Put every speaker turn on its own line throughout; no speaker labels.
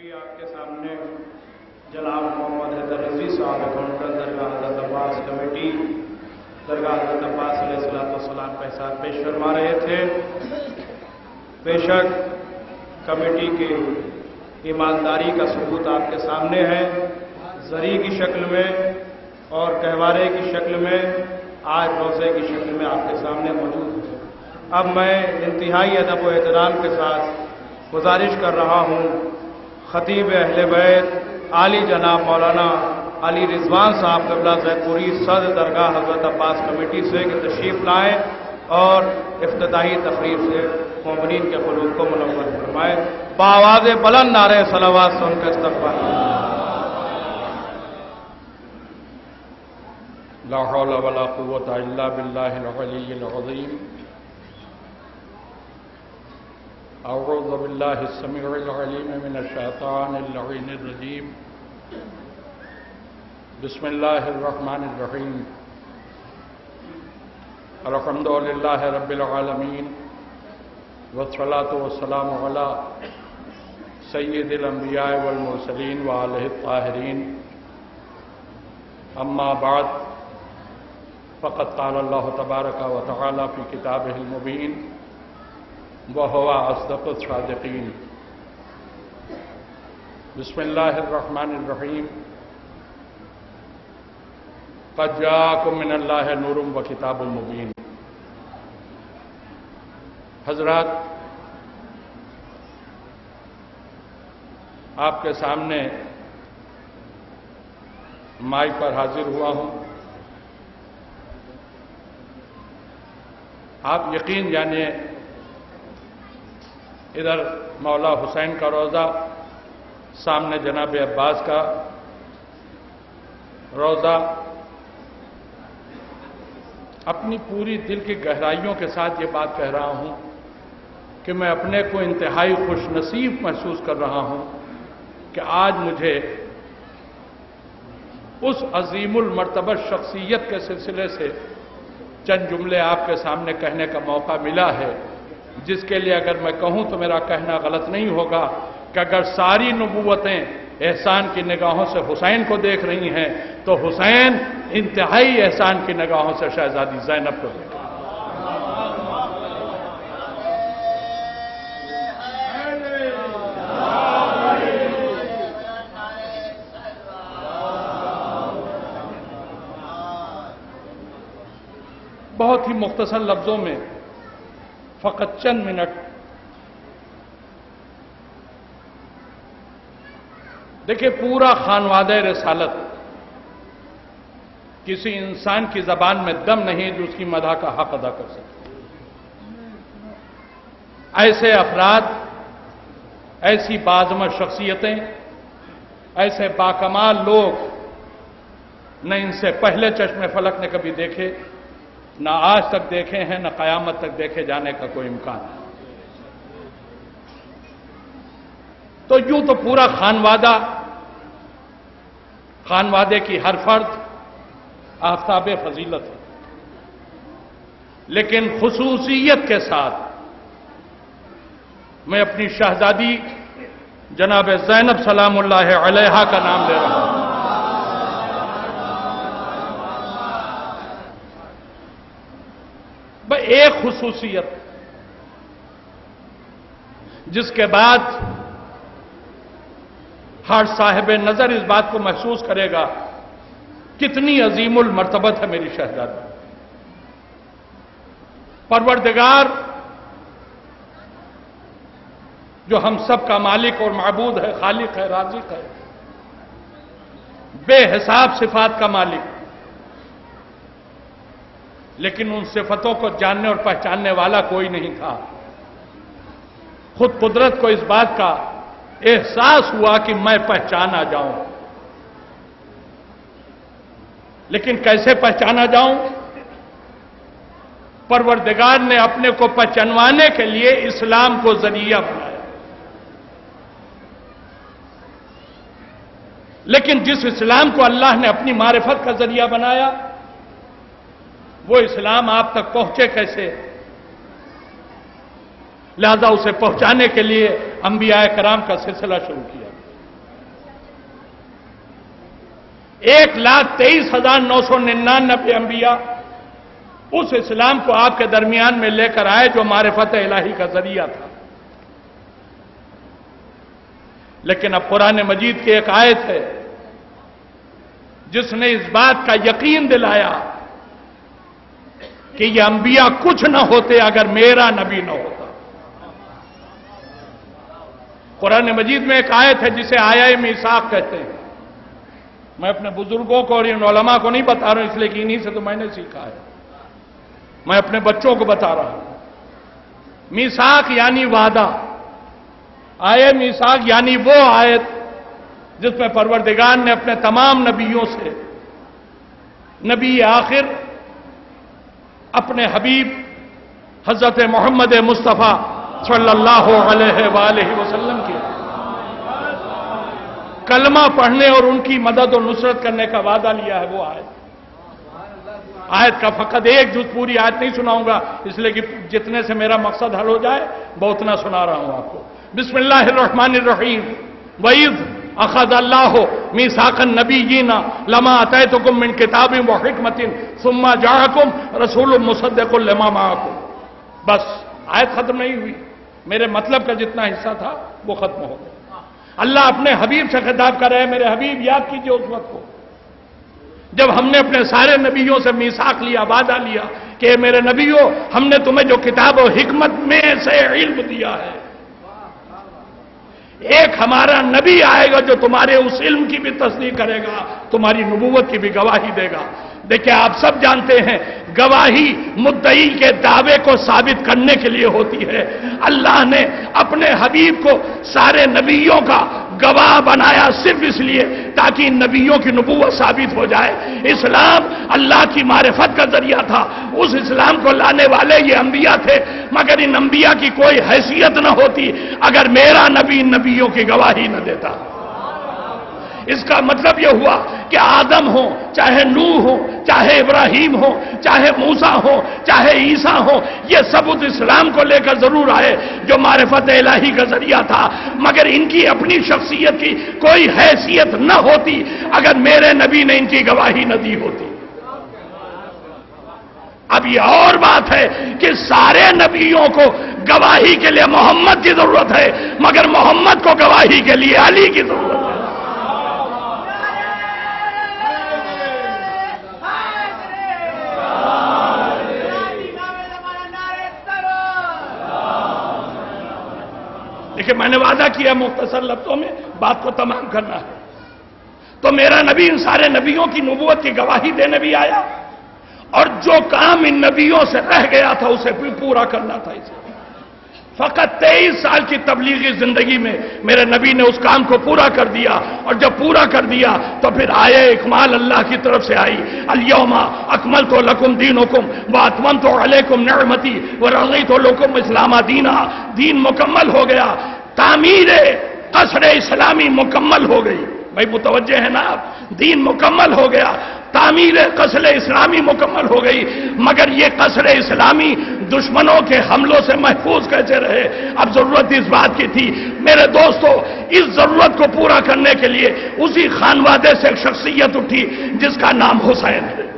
ابھی آپ کے سامنے جناب محمد حیدر رضوی صاحب اکاؤنٹنٹ درگاہ حضرت عباس کمیٹی درگاہ حضرت عباس علیہ السلام کا احسان پیش فرما رہے تھے۔ بے شک کمیٹی کی ایمانداری کا ثبوت آپ کے سامنے ہے، زری کی شکل میں اور گہوارے کی شکل میں، آج روزے کی شکل میں آپ کے سامنے موجود ہے۔ اب میں انتہائی ادب و احترام کے ساتھ گزارش کر رہا ہوں خطیب اہل بیت عالی جناب مولانا علی رضوان صاحب قبلہ زید پوری صدر درگاہ حضرت عباس کمیٹی سے کہ تشریف لائیں اور افتتاحی تقریر سے مومنین کے قلوب کو منور فرمائیں۔ بآواز بلند نعرہ صلوات سے ان کا استقبال۔
لا حول ولا قوة الا باللہ العلی العظیم۔ اعوذ باللہ السمیع العلیم من الشیطان اللعین الرجیم۔ بسم اللہ الرحمن الرحیم۔ الحمد للہ رب العالمین والصلاة والسلام علی سید الانبیاء والمرسلین وآلہ الطاہرین، اما بعد فقد قال اللہ تبارک و تعالی فی کتابہ المبین وہو اصدق الصادقین۔ بسم اللہ الرحمن الرحیم۔ قد جاءکم من اللہ نور و کتاب مبین۔ حضرات، آپ کے سامنے مائک پر حاضر ہوا ہوں۔ آپ یقین جانیے ادھر مولا حسین کا روضہ، سامنے جناب عباس کا روضہ، اپنی پوری دل کی گہرائیوں کے ساتھ یہ بات کہہ رہا ہوں کہ میں اپنے کو انتہائی خوش نصیب محسوس کر رہا ہوں کہ آج مجھے اس عظیم المرتبہ شخصیت کے سلسلے سے چند جملے آپ کے سامنے کہنے کا موقع ملا ہے، جس کے لیے اگر میں کہوں تو میرا کہنا غلط نہیں ہوگا کہ اگر ساری نبوتیں احسان کی نگاہوں سے حسین کو دیکھ رہی ہیں تو حسین انتہائی احسان کی نگاہوں سے شہزادی زینب کو دیکھ رہی ہیں۔ بہت ہی مختصر لفظوں میں فقط چند منٹ دیکھیں، پورا خانوادہ رسالت کسی انسان کی زبان میں دم نہیں جو اس کی مدح کا حق ادا کر سکے۔ ایسے افراد، ایسی باعظمت شخصیتیں، ایسے باکمال لوگ نہ ان سے پہلے چشم فلک نے کبھی دیکھے، نہ آج تک دیکھے ہیں، نہ قیامت تک دیکھے جانے کا کوئی امکان ہے۔ تو یوں تو پورا خانوادے کی ہر فرد آفتاب فضیلت ہے، لیکن خصوصیت کے ساتھ میں اپنی شہزادی جناب زینب سلام اللہ علیہا کا نام لے رہا ہوں۔ ایک خصوصیت جس کے بعد ہر صاحب نظر اس بات کو محسوس کرے گا کتنی عظیم المرتبت ہے میری شہزادی۔ پروردگار جو ہم سب کا مالک اور معبود ہے، خالق ہے، رازق ہے، بے حساب صفات کا مالک، لیکن ان صفتوں کو جاننے اور پہچاننے والا کوئی نہیں تھا۔ خود قدرت کو اس بات کا احساس ہوا کہ میں پہچانا جاؤں، لیکن کیسے پہچانا جاؤں؟ پروردگار نے اپنے کو پہچانوانے کے لیے اسلام کو ذریعہ بنایا، لیکن جس اسلام کو اللہ نے اپنی معرفت کا ذریعہ بنایا، وہ اسلام آپ تک پہنچے کیسے؟ لہذا اسے پہنچانے کے لیے انبیاء کرام کا سلسلہ شروع کیا۔ 1,23,999 انبیاء اس اسلام کو آپ کے درمیان میں لے کر آئے جو معرفت الہی کا ذریعہ تھا. لیکن اب قرآن مجید کی ایک آیت ہے جس نے اس بات کا یقین دلایا کہ یہ انبیاء کچھ نہ ہوتے اگر میرا نبی نہ ہوتا. قرآن مجید میں ایک آیت ہے جسے آیہ میثاق کہتے ہیں. میں اپنے بزرگوں کو اور ان علماء کو نہیں بتا رہا ہوں اس لیے کہ انہی سے تو میں نے سیکھا ہے. میں اپنے بچوں کو بتا رہا ہوں. میثاق یعنی وعدہ. آیہ میثاق یعنی وہ آیت جس میں پروردگار نے اپنے تمام نبیوں سے نبی آخر اپنے حبیب حضرت محمد مصطفیٰ صلی اللہ علیہ وآلہ وسلم کی کلمہ پڑھنے اور ان کی مدد و نصرت کرنے کا وعدہ لیا ہے. وہ آیت کا فقط ایک جز پوری آیت نہیں سناؤں گا اس لیے کہ جتنے سے میرا مقصد حل ہو جائے وہ اتنا سنا رہا ہوں آپ کو. بسم اللہ الرحمن الرحیم. وَإِذْ أَخَذَ اللَّهُ مِيثَاقَ النَّبِيِّينَ لَمَا آتَيْتُكُم مِّن كِتَابٍ وَحِكْمَةٍ ثُمَّ جَاءَكُمْ رَسُولٌ مُصَدِّقٌ لِّمَا مَعَكُمْ. بس آیت ختم نہیں ہوئی. میرے مطلب کا جتنا حصہ تھا وہ ختم ہو گیا. اللہ اپنے حبیب سے خطاب کر رہے ہیں میرے حبیب یاد کیجئے اس وقت کو جب ہم نے اپنے سارے نبیوں سے میثاق لیا, وعدہ لیا کہ میرے نبیوں ہم نے تمہیں جو کتاب و حکمت میں سے علم دیا ہے, ایک ہمارا نبی آئے گا جو تمہارے اس علم کی بھی تصدیق کرے گا, تمہاری نبوت کی بھی گواہی دے گا. دیکھیں آپ سب جانتے ہیں گواہی مدعی کے دعوے کو ثابت کرنے کے لیے ہوتی ہے. اللہ نے اپنے حبیب کو سارے نبیوں کا گواہ بنایا صرف اس لیے تاکہ نبیوں کی نبوت ثابت ہو جائے. اسلام اللہ کی معرفت کا ذریعہ تھا. اس اسلام کو لانے والے یہ انبیاء تھے, مگر ان انبیاء کی کوئی حیثیت نہ ہوتی اگر میرا نبی نبیوں کی گواہی نہ دیتا. اس کا مطلب یہ ہوا کہ آدم ہو, چاہے نوح ہو, چاہے ابراہیم ہو, چاہے موسیٰ ہو, چاہے عیسیٰ ہو, یہ سب اس اسلام کو لے کر ضرور آئے جو معرفت الہی کا ذریعہ تھا, مگر ان کی اپنی شخصیت کی کوئی حیثیت نہ ہوتی اگر میرے نبی نے ان کی گواہی نہ دی ہوتی. اب یہ اور بات ہے کہ سارے نبیوں کو گواہی کے لیے محمد کی ضرورت ہے, مگر محمد کو گواہی کے لیے علی کی ضرورت ہے. دیکھیں میں نے وعدہ کیا مختصر لفظوں میں بات کو تمام کرنا ہے. تو میرا نبی ان سارے نبیوں کی نبوت کی گواہی دینے بھی آیا اور جو کام ان نبیوں سے رہ گیا تھا اسے بھی پورا کرنا تھا. اسے فقط 23 سال کی تبلیغی زندگی میں میرے نبی نے اس کام کو پورا کر دیا, اور جب پورا کر دیا تو پھر آیہ اکمال اللہ کی طرف سے آئی. الیوم اکملت لکم دینکم واتممت علیکم نعمتی ورضیت لکم اسلام دینا. دین مکمل ہو گیا, تعمیر قصر اسلامی مکمل ہو گئی. بھائی متوجہ ہیں نا آپ, دین مکمل ہو گیا, تعمیر قصر اسلامی مکمل ہو گئی, مگر یہ قصر اسلامی دشمنوں کے حملوں سے محفوظ کیسے رہے؟ اب ضرورت اس بات کی تھی میرے دوستو, اس ضرورت کو پورا کرنے کے لیے اسی خانوادے سے ایک شخصیت اٹھی جس کا نام حسین ہے.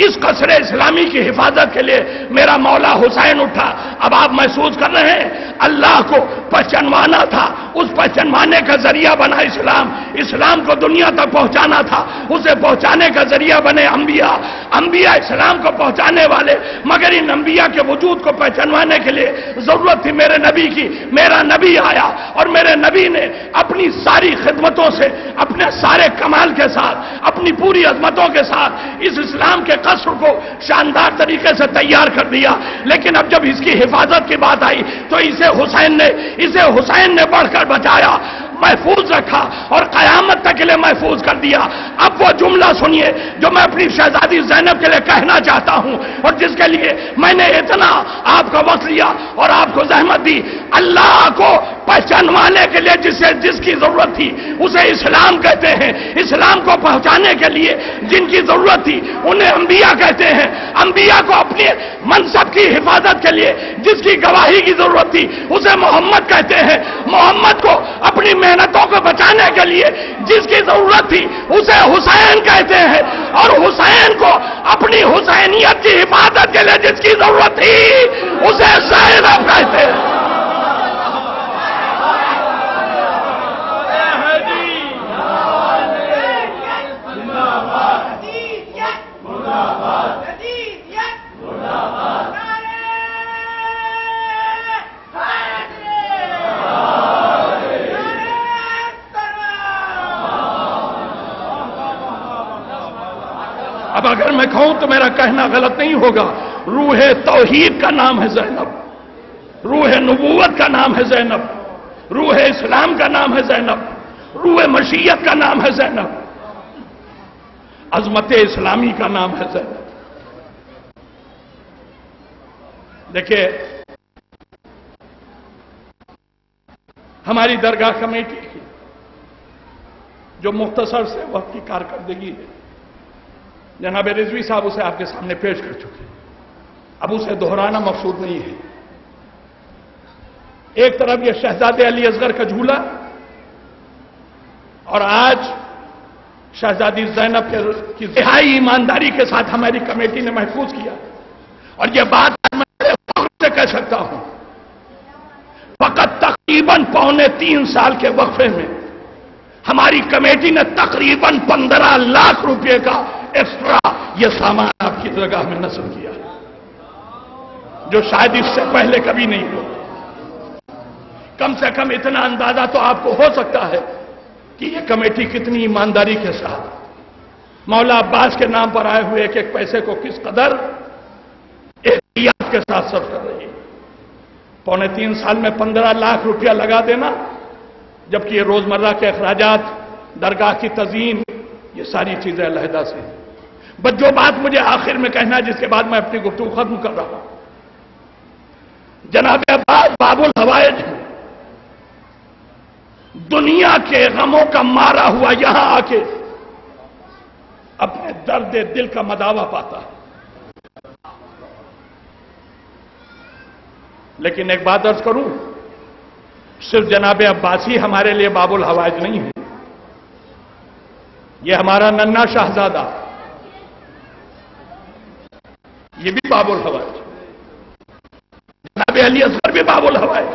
اس قصر اسلامی کی حفاظت کے لیے میرا مولا حسین اٹھا. اب آپ محسوس کر رہے ہیں اللہ کو پہچانوانا تھا, اس پہچانوانے کا ذریعہ بنا اسلام. اسلام کو دنیا تک پہنچانا تھا, اسے پہنچانے کا ذریعہ بنے انبیاء. انبیاء اسلام کو پہنچانے والے, مگر ان انبیاء کے وجود کو پہچانوانے کے لیے ضرورت تھی میرے نبی کی. میرا نبی آیا اور میرے نبی نے اپنی ساری خدمتوں سے, اپنے سارے کمال کے ساتھ, اپنی پوری عظمتوں کے ساتھ اس اسلام کے قصر کو شاندار طریقے سے تیار کر دیا. لیکن اب جب اس کی حفاظت کی بات آئی تو اسے حسین نے بڑھ کر بچایا, محفوظ رکھا اور قیامت تک کے لیے محفوظ کر دیا. اب وہ جملہ سنیے جو میں اپنی شہزادی زینب کے لیے کہنا چاہتا ہوں اور جس کے لیے میں نے اتنا آپ کا وقت لیا اور آپ کو زحمت دی. اللہ کو پہچانوانے کے لیے جس کی ضرورت تھی اسے اسلام کہتے ہیں. اسلام کو پہنچانے کے لیے جن کی ضرورت تھی انہیں انبیاء کہتے ہیں. انبیاء کو اپنے منصب کی حفاظت کے لیے جس کی گواہی کی ضرورت تھی اسے محمد کہتے ہیں. محمد کو اپنی محنتوں کو بچانے کے کے لیے جس کی ضرورت تھی اسے حسین کہتے ہیں، اور حسین کو اپنی حسینیت کی حفاظت کے لیے جس کی ضرورت تھی اسے زینب کہتے ہیں۔ اب اگر میں کہوں تو میرا کہنا غلط نہیں ہوگا، روح توحید کا نام ہے زینب، روح نبوت کا نام ہے زینب، روح اسلام کا نام ہے زینب، روح مشیت کا نام ہے زینب، عظمت اسلامی کا نام ہے زینب۔ دیکھیے ہماری درگاہ کمیٹی کی جو مختصر سے وقت کی کارکردگی ہے، جناب رضوی صاحب اسے آپ کے سامنے پیش کر چکے، اب اسے دہرانا مقصود نہیں ہے۔ ایک طرف یہ شہزادے علی اصغر کا جھولا، اور آج شہزادی زینب کی انتہائی ایمانداری کے ساتھ ہماری کمیٹی نے محفوظ کیا، اور یہ بات میں بڑے فخر سے کہہ سکتا ہوں، فقط تقریباً 3.25 سال کے وقفے میں ہماری کمیٹی نے تقریباً 15 لاکھ روپے کا ایکسٹرا یہ سامان آپ کی درگاہ میں نصب کیا، جو شاید اس سے پہلے کبھی نہیں ہوا۔ کم سے کم اتنا اندازہ تو آپ کو ہو سکتا ہے کہ یہ کمیٹی کتنی ایمانداری کے ساتھ مولا عباس کے نام پر آئے ہوئے ایک ایک پیسے کو کس قدر احتیاط کے ساتھ صرف کر رہی ہے۔ 3.25 سال میں 15 لاکھ روپیہ لگا دینا، جبکہ یہ روزمرہ کے اخراجات، درگاہ کی تزئین، یہ ساری چیزیں علیحدہ سے۔ بس جو بات مجھے آخر میں کہنا ہے، جس کے بعد میں اپنی گفتگو ختم کر رہا ہوں، جناب عباس باب الحوائج دنیا کے غموں کا مارا ہوا یہاں آ کے اپنے درد دل کا مداوا پاتا ہے۔ لیکن ایک بات عرض کروں، صرف جناب عباس ہی ہمارے لیے باب الحوائج نہیں ہے، یہ ہمارا ننھا شہزادہ یہ بھی باب الحوائج، جناب علی اصغر بھی باب الحوائج۔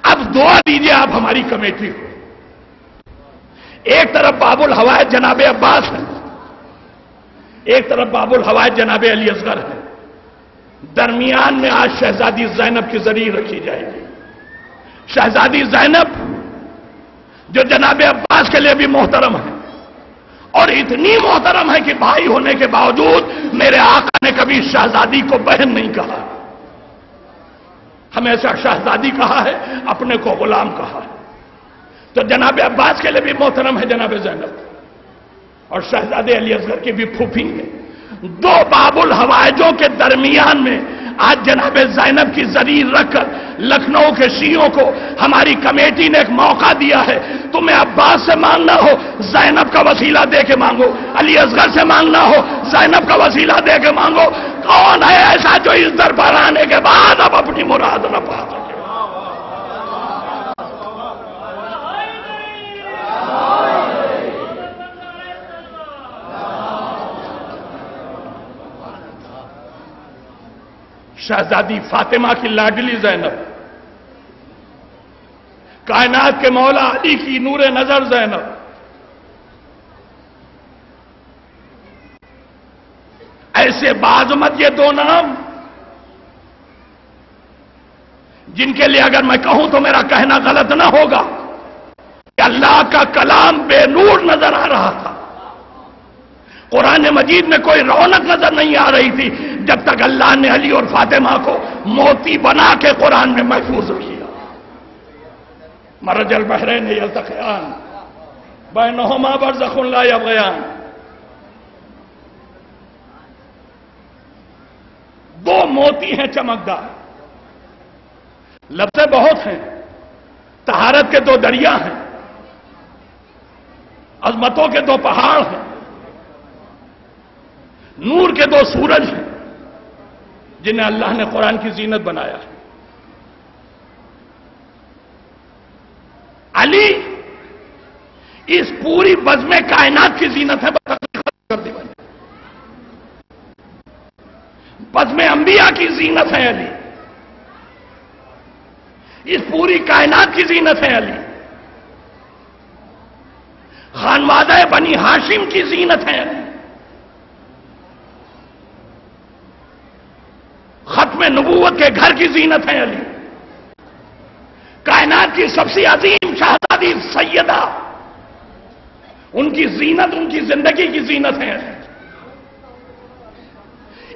اب دعا دیجیے آپ ہماری کمیٹی کو، ایک طرف باب الحوائج جناب عباس ہے، ایک طرف باب الحوائج جناب علی اصغر ہے، درمیان میں آج شہزادی زینب کی ذریعہ رکھی جائے گی۔ شہزادی زینب جو جناب عباس کے لیے بھی محترم ہے، اور اتنی محترم ہے کہ بھائی ہونے کے باوجود میرے آقا نے کبھی شہزادی کو بہن نہیں کہا، ہمیشہ شہزادی کہا ہے، اپنے کو غلام کہا ہے۔ تو جناب عباس کے لیے بھی محترم ہے جناب زینب، اور شہزادے علی اصغر کی بھی پھوپھی ہے۔ دو باب الحوائجوں کے درمیان میں آج جناب زینب کی ذریعہ رکھ کر لکھنؤ کے شیعوں کو ہماری کمیٹی نے ایک موقع دیا ہے۔ تمہیں عباس سے مانگنا ہو زینب کا وسیلہ دے کے مانگو، علی اصغر سے مانگنا ہو زینب کا وسیلہ دے کے مانگو۔ کون ہے ایسا جو اس در پر آنے کے بعد اب اپنی مراد نہ پا سکے؟ شہزادی فاطمہ کی لاڈلی زینب، کائنات کے مولا علی کی نور نظر زینب، ایسے بعظمت یہ دو نام جن کے لیے اگر میں کہوں تو میرا کہنا غلط نہ ہوگا کہ اللہ کا کلام بے نور نظر آ رہا تھا، قرآن مجید میں کوئی رونق نظر نہیں آ رہی تھی جب تک اللہ نے علی اور فاطمہ کو موتی بنا کے قرآن میں محفوظ کیا۔ مرج البحرین یلتقیان بینہما برزخ لا یبغیان، دو موتی ہیں چمکدار، لفظیں بہت ہیں، طہارت کے دو دریا ہیں، عظمتوں کے دو پہاڑ ہیں، نور کے دو سورج ہیں جنہیں اللہ نے قرآن کی زینت بنایا ہے۔ علی اس پوری بزم کائنات کی زینت ہے، کر دی بھائی، بزم انبیاء کی زینت ہے علی، اس پوری کائنات کی زینت ہے علی، خانوادہ بنی ہاشم کی زینت ہے علی، ختم نبوت کے گھر کی زینت ہے علی، کائنات کی سب سے عظیم شہزادی سیدہ، ان کی زینت، ان کی زندگی کی زینت ہے علی،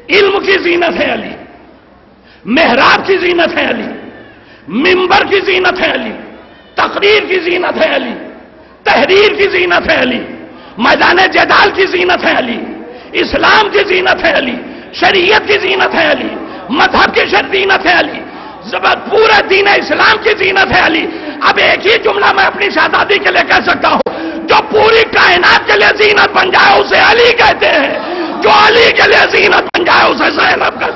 علم کی زینت ہے علی، محراب کی زینت ہے علی، منبر کی زینت ہے علی، تقریر کی زینت ہے علی، تحریر کی زینت ہے علی، میدان جدال کی زینت ہے علی، اسلام کی زینت ہے علی، شریعت کی زینت ہے علی، مذہب کی زینت ہے علی، پورے دین اسلام کی زینت ہے علی۔ اب ایک ہی جملہ میں اپنی شہزادی کے لیے کہہ سکتا ہوں، جو پوری کائنات کے لیے زینت بن جائے اسے علی کہتے ہیں، جو علی کے لیے زینت بن جائے اسے زینب کہتے ہیں۔